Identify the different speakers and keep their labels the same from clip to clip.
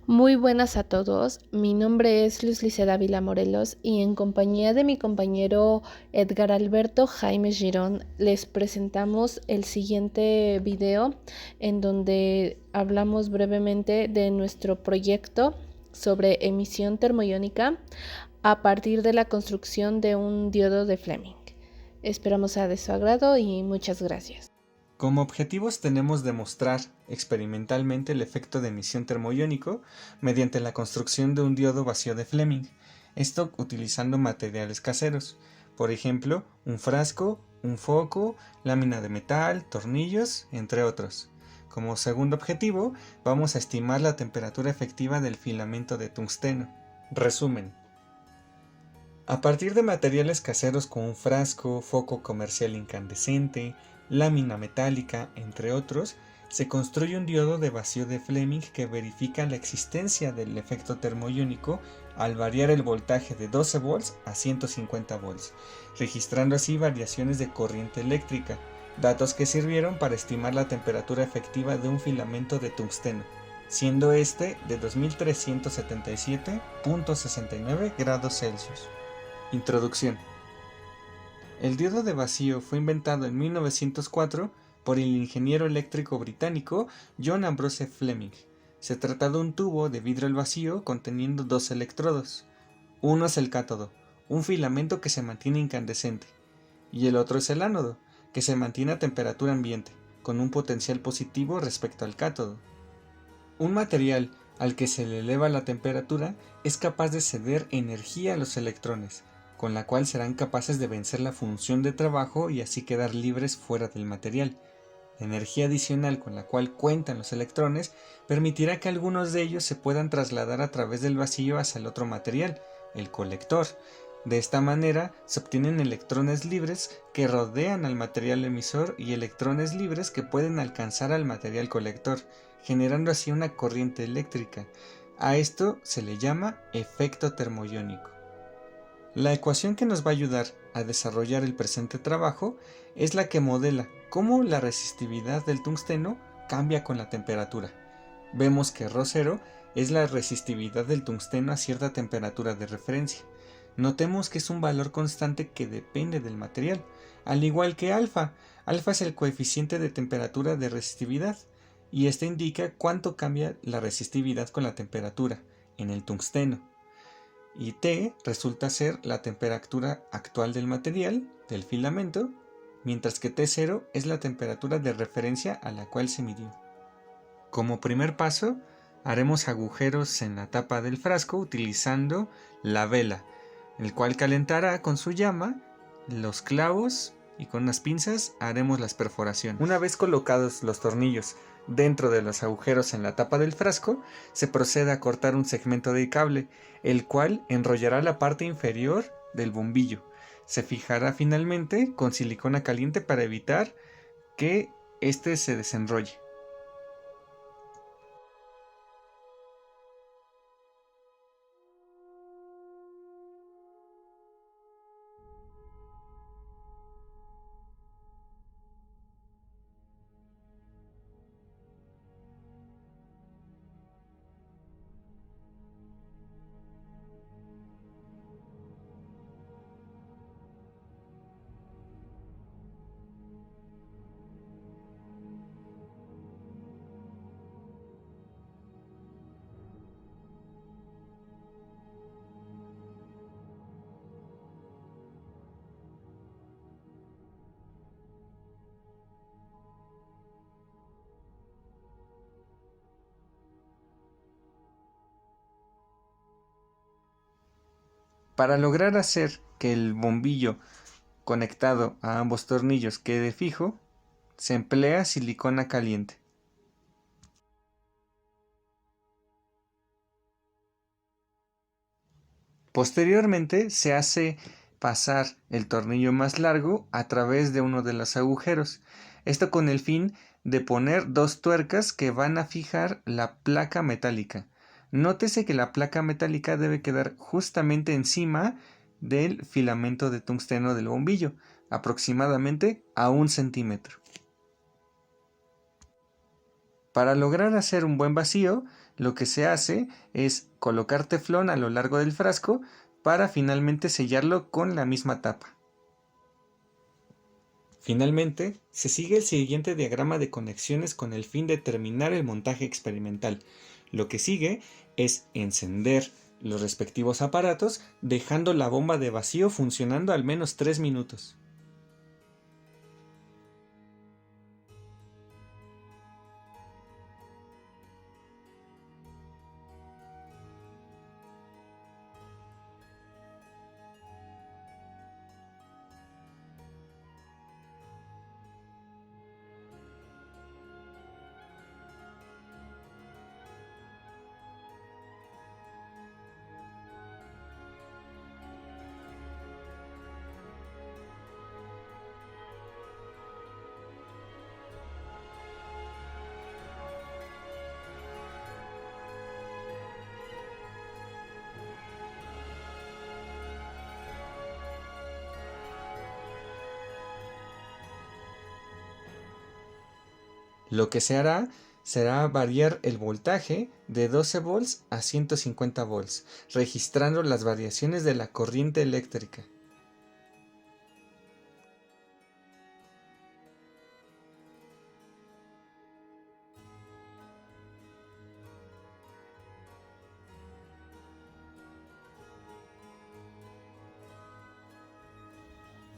Speaker 1: Muy buenas a todos, mi nombre es Luz Liceda Ávila Morelos y en compañía de mi compañero Edgar Alberto Jaime Girón les presentamos el siguiente video en donde hablamos brevemente de nuestro proyecto sobre emisión termoiónica a partir de la construcción de un diodo de Fleming. Esperamos sea de su agrado y muchas gracias.
Speaker 2: Como objetivos tenemos demostrar experimentalmente el efecto de emisión termoiónico mediante la construcción de un diodo vacío de Fleming, esto utilizando materiales caseros, por ejemplo, un frasco, un foco, lámina de metal, tornillos, entre otros. Como segundo objetivo, vamos a estimar la temperatura efectiva del filamento de tungsteno. Resumen. A partir de materiales caseros como un frasco, foco comercial incandescente, lámina metálica, entre otros, se construye un diodo de vacío de Fleming que verifica la existencia del efecto termoiónico al variar el voltaje de 12 volts a 150 volts, registrando así variaciones de corriente eléctrica, datos que sirvieron para estimar la temperatura efectiva de un filamento de tungsteno, siendo este de 2377.69 grados Celsius. Introducción. El diodo de vacío fue inventado en 1904 por el ingeniero eléctrico británico John Ambrose Fleming. Se trata de un tubo de vidrio al vacío conteniendo dos electrodos. Uno es el cátodo, un filamento que se mantiene incandescente, y el otro es el ánodo, que se mantiene a temperatura ambiente, con un potencial positivo respecto al cátodo. Un material al que se le eleva la temperatura es capaz de ceder energía a los electrones, con la cual serán capaces de vencer la función de trabajo y así quedar libres fuera del material. La energía adicional con la cual cuentan los electrones permitirá que algunos de ellos se puedan trasladar a través del vacío hacia el otro material, el colector. De esta manera se obtienen electrones libres que rodean al material emisor y electrones libres que pueden alcanzar al material colector, generando así una corriente eléctrica. A esto se le llama efecto termoiónico. La ecuación que nos va a ayudar a desarrollar el presente trabajo es la que modela cómo la resistividad del tungsteno cambia con la temperatura. Vemos que ρ0 es la resistividad del tungsteno a cierta temperatura de referencia. Notemos que es un valor constante que depende del material, al igual que alfa. Alfa es el coeficiente de temperatura de resistividad, y este indica cuánto cambia la resistividad con la temperatura en el tungsteno. Y T resulta ser la temperatura actual del material, del filamento, mientras que T0 es la temperatura de referencia a la cual se midió. Como primer paso, haremos agujeros en la tapa del frasco utilizando la vela, el cual calentará con su llama los clavos y con unas pinzas haremos las perforaciones. Una vez colocados los tornillos dentro de los agujeros en la tapa del frasco, se procede a cortar un segmento de cable, el cual enrollará la parte inferior del bombillo. Se fijará finalmente con silicona caliente para evitar que este se desenrolle. Para lograr hacer que el bombillo conectado a ambos tornillos quede fijo, se emplea silicona caliente. Posteriormente se hace pasar el tornillo más largo a través de uno de los agujeros, esto con el fin de poner dos tuercas que van a fijar la placa metálica. Nótese que la placa metálica debe quedar justamente encima del filamento de tungsteno del bombillo, aproximadamente a 1 centímetro. Para lograr hacer un buen vacío, lo que se hace es colocar teflón a lo largo del frasco para finalmente sellarlo con la misma tapa. Finalmente, se sigue el siguiente diagrama de conexiones con el fin de terminar el montaje experimental. Lo que sigue es encender los respectivos aparatos, dejando la bomba de vacío funcionando al menos 3 minutos. Lo que se hará será variar el voltaje de 12 volts a 150 volts, registrando las variaciones de la corriente eléctrica.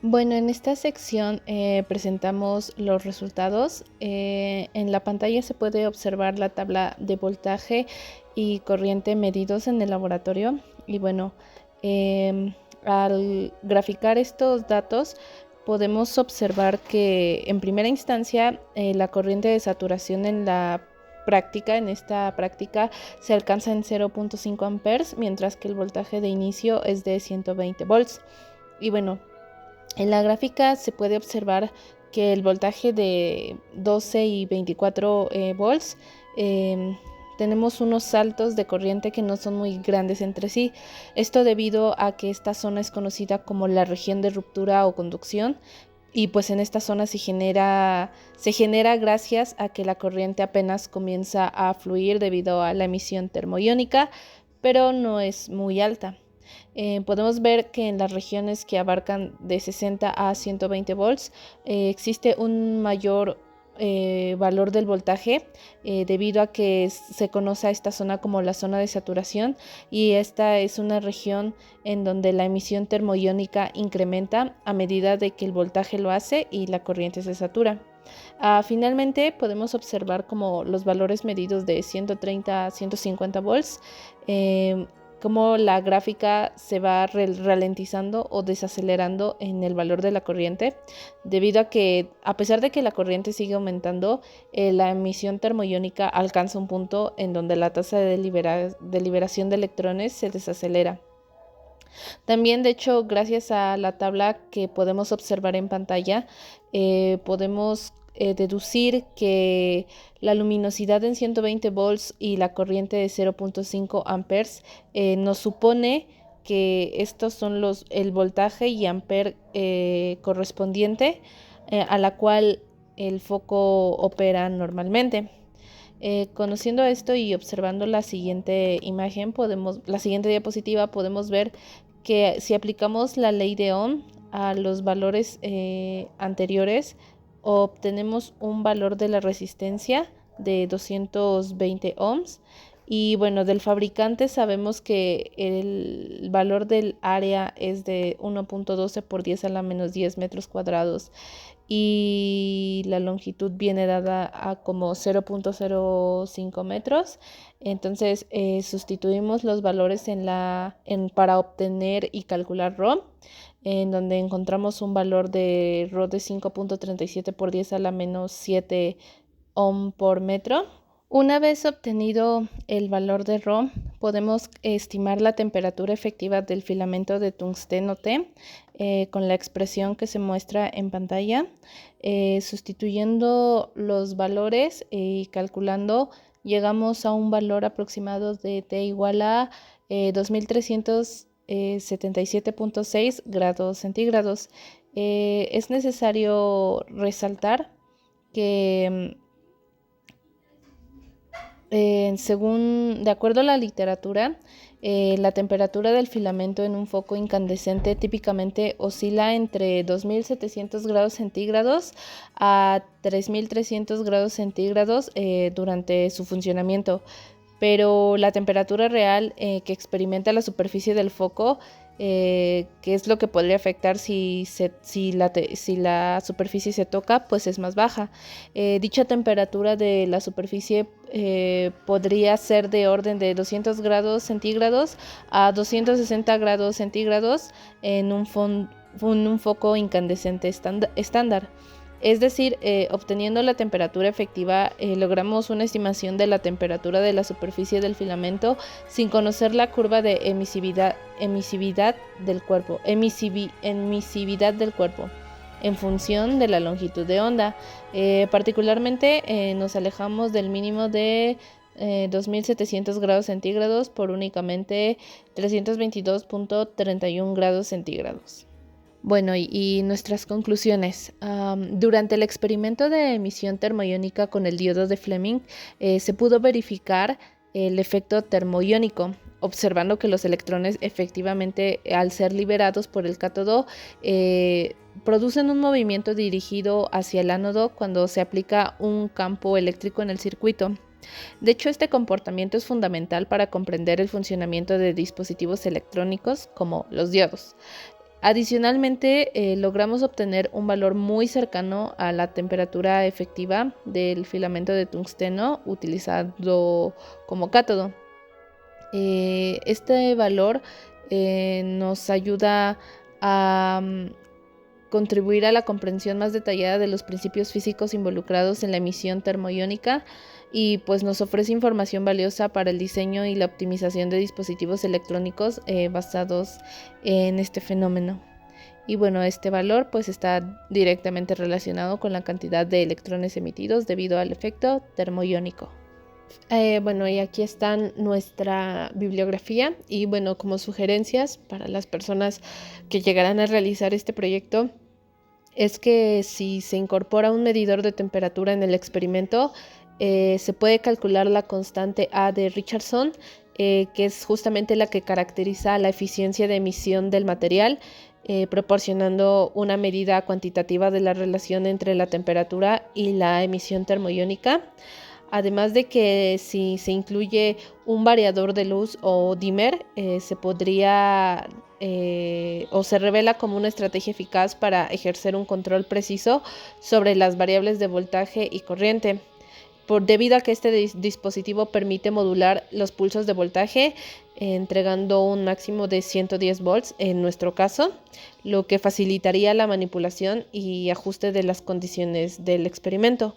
Speaker 1: Bueno, en esta sección presentamos los resultados. En la pantalla se puede observar la tabla de voltaje y corriente medidos en el laboratorio. Y bueno, al graficar estos datos podemos observar que en primera instancia la corriente de saturación en esta práctica se alcanza en 0.5 amperes, mientras que el voltaje de inicio es de 120 volts. Y bueno, en la gráfica se puede observar que el voltaje de 12 y 24 volts tenemos unos saltos de corriente que no son muy grandes entre sí. Esto debido a que esta zona es conocida como la región de ruptura o conducción, y pues en esta zona se genera gracias a que la corriente apenas comienza a fluir debido a la emisión termoiónica, pero no es muy alta. Podemos ver que en las regiones que abarcan de 60 a 120 volts existe un mayor valor del voltaje debido a que se conoce a esta zona como la zona de saturación, y esta es una región en donde la emisión termoiónica incrementa a medida de que el voltaje lo hace y la corriente se satura. Finalmente podemos observar como los valores medidos de 130 a 150 volts, cómo la gráfica se va ralentizando o desacelerando en el valor de la corriente, debido a que, a pesar de que la corriente sigue aumentando, la emisión termoiónica alcanza un punto en donde la tasa de liberación de electrones se desacelera. También, de hecho, gracias a la tabla que podemos observar en pantalla, podemos deducir que la luminosidad en 120 volts y la corriente de 0.5 amperes nos supone que estos son el voltaje y amper correspondiente a la cual el foco opera normalmente. Conociendo esto y observando la siguiente imagen, la siguiente diapositiva, podemos ver que si aplicamos la ley de Ohm a los valores anteriores, obtenemos un valor de la resistencia de 220 ohms. Y bueno, del fabricante sabemos que el valor del área es de 1.12 por 10 a la menos 10 metros cuadrados, y la longitud viene dada a como 0.05 metros. Entonces sustituimos los valores para obtener y calcular Rho, en donde encontramos un valor de Rho de 5.37 por 10 a la menos 7 ohm por metro. Una vez obtenido el valor de Rho, podemos estimar la temperatura efectiva del filamento de tungsteno T con la expresión que se muestra en pantalla. Sustituyendo los valores y calculando, llegamos a un valor aproximado de T igual a 2377.6 grados centígrados. Es necesario resaltar que De acuerdo a la literatura, la temperatura del filamento en un foco incandescente típicamente oscila entre 2700 grados centígrados a 3300 grados centígrados durante su funcionamiento, pero la temperatura real que experimenta la superficie del foco, que es lo que podría afectar si la superficie se toca, pues es más baja. Dicha temperatura de la superficie podría ser de orden de 200 grados centígrados a 260 grados centígrados en un foco incandescente estándar. Es decir, obteniendo la temperatura efectiva, logramos una estimación de la temperatura de la superficie del filamento sin conocer la curva de emisividad del cuerpo, en función de la longitud de onda. Particularmente nos alejamos del mínimo de 2700 grados centígrados por únicamente 322.31 grados centígrados. Bueno, y nuestras conclusiones. Durante el experimento de emisión termoiónica con el diodo de Fleming, se pudo verificar el efecto termoiónico, observando que los electrones efectivamente, al ser liberados por el cátodo, producen un movimiento dirigido hacia el ánodo cuando se aplica un campo eléctrico en el circuito. De hecho, este comportamiento es fundamental para comprender el funcionamiento de dispositivos electrónicos como los diodos. Adicionalmente, logramos obtener un valor muy cercano a la temperatura efectiva del filamento de tungsteno utilizado como cátodo. Este valor nos ayuda a contribuir a la comprensión más detallada de los principios físicos involucrados en la emisión termoiónica y pues nos ofrece información valiosa para el diseño y la optimización de dispositivos electrónicos basados en este fenómeno. Y bueno, este valor pues está directamente relacionado con la cantidad de electrones emitidos debido al efecto termoiónico. Bueno, y aquí está nuestra bibliografía y bueno, como sugerencias para las personas que llegarán a realizar este proyecto, es que si se incorpora un medidor de temperatura en el experimento, se puede calcular la constante A de Richardson, que es justamente la que caracteriza la eficiencia de emisión del material, proporcionando una medida cuantitativa de la relación entre la temperatura y la emisión termoiónica. Además de que si se incluye un variador de luz o dimmer, se podría o se revela como una estrategia eficaz para ejercer un control preciso sobre las variables de voltaje y corriente. Debido a que este dispositivo permite modular los pulsos de voltaje, entregando un máximo de 110 volts en nuestro caso, lo que facilitaría la manipulación y ajuste de las condiciones del experimento.